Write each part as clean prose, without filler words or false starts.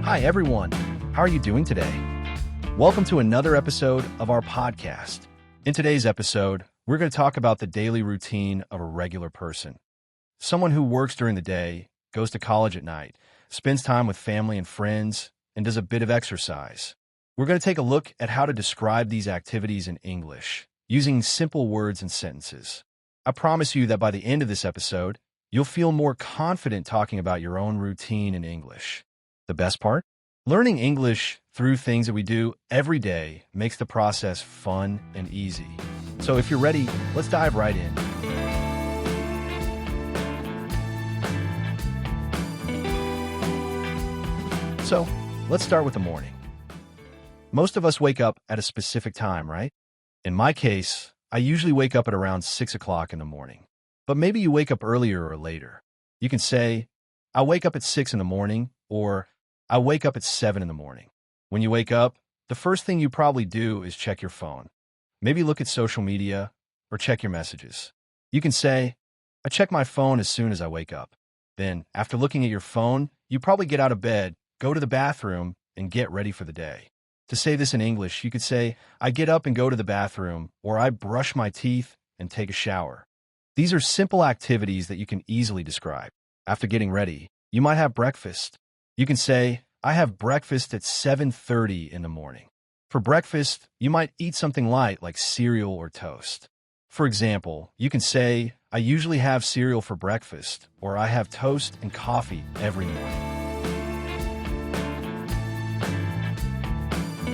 Hi, everyone. How are you doing today? Welcome to another episode of our podcast. In today's episode, we're going to talk about the daily routine of a regular person. Someone who works during the day, goes to college at night, spends time with family and friends, and does a bit of exercise. We're going to take a look at how to describe these activities in English, using simple words and sentences. I promise you that by the end of this episode, you'll feel more confident talking about your own routine in English. The best part? Learning English through things that we do every day makes the process fun and easy. So if you're ready, let's dive right in. So, let's start with the morning. Most of us wake up at a specific time, right? In my case, I usually wake up at around 6 o'clock in the morning. But maybe you wake up earlier or later. You can say, I wake up at 6 in the morning, or I wake up at 7 in the morning. When you wake up, the first thing you probably do is check your phone. Maybe look at social media or check your messages. You can say, I check my phone as soon as I wake up. Then, after looking at your phone, you probably get out of bed, go to the bathroom, and get ready for the day. To say this in English, you could say, I get up and go to the bathroom, or I brush my teeth and take a shower. These are simple activities that you can easily describe. After getting ready, you might have breakfast. You can say, I have breakfast at 7:30 in the morning. For breakfast, you might eat something light like cereal or toast. For example, you can say, I usually have cereal for breakfast, or I have toast and coffee every morning.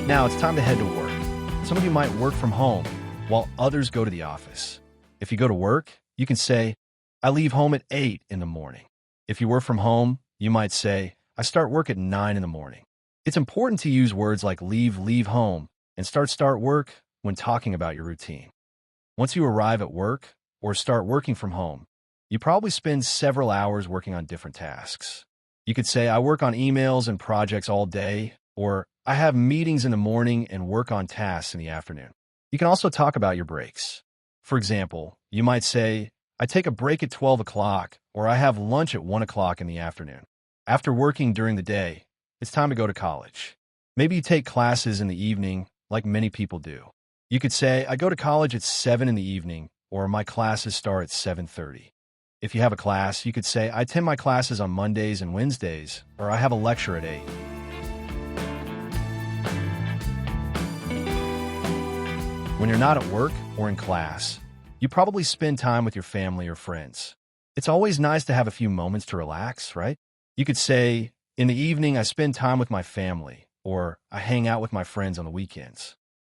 Now it's time to head to work. Some of you might work from home, while others go to the office. If you go to work, you can say, I leave home at 8 in the morning. If you work from home, you might say, I start work at 9 in the morning. It's important to use words like leave home, and start work when talking about your routine. Once you arrive at work or start working from home, you probably spend several hours working on different tasks. You could say, I work on emails and projects all day, or I have meetings in the morning and work on tasks in the afternoon. You can also talk about your breaks. For example, you might say, I take a break at 12 o'clock, or I have lunch at 1 o'clock in the afternoon. After working during the day, it's time to go to college. Maybe you take classes in the evening, like many people do. You could say, I go to college at 7 in the evening, or my classes start at 7:30. If you have a class, you could say, I attend my classes on Mondays and Wednesdays, or I have a lecture at 8. When you're not at work or in class, you probably spend time with your family or friends. It's always nice to have a few moments to relax, right? You could say, in the evening, I spend time with my family, or I hang out with my friends on the weekends.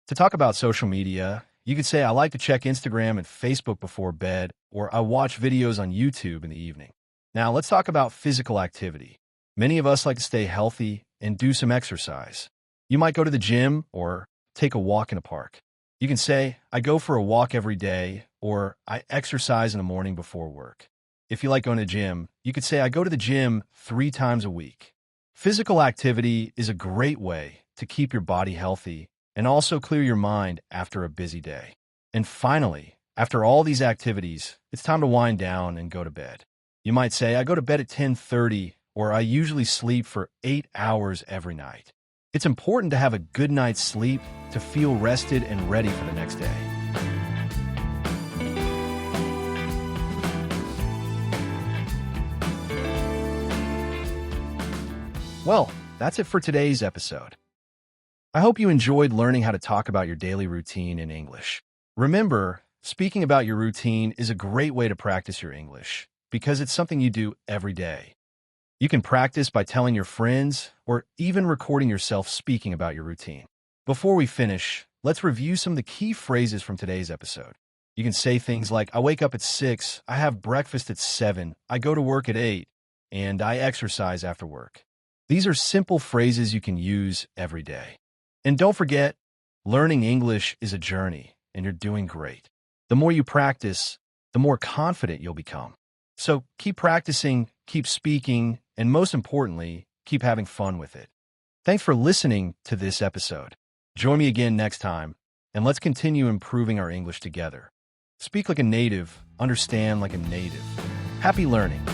To talk about social media, you could say, I like to check Instagram and Facebook before bed, or I watch videos on YouTube in the evening. Now, let's talk about physical activity. Many of us like to stay healthy and do some exercise. You might go to the gym or take a walk in a park. You can say, I go for a walk every day, or I exercise in the morning before work. If you like going to the gym, you could say, I go to the gym 3 times a week. Physical activity is a great way to keep your body healthy and also clear your mind after a busy day. And finally, after all these activities, it's time to wind down and go to bed. You might say, I go to bed at 10:30, or I usually sleep for 8 hours every night. It's important to have a good night's sleep to feel rested and ready for the next day. Well, that's it for today's episode. I hope you enjoyed learning how to talk about your daily routine in English. Remember, speaking about your routine is a great way to practice your English because it's something you do every day. You can practice by telling your friends or even recording yourself speaking about your routine. Before we finish, let's review some of the key phrases from today's episode. You can say things like, I wake up at 6, I have breakfast at 7, I go to work at 8, and I exercise after work. These are simple phrases you can use every day. And don't forget, learning English is a journey, and you're doing great. The more you practice, the more confident you'll become. So keep practicing, keep speaking, and most importantly, keep having fun with it. Thanks for listening to this episode. Join me again next time, and let's continue improving our English together. Speak like a native, understand like a native. Happy learning!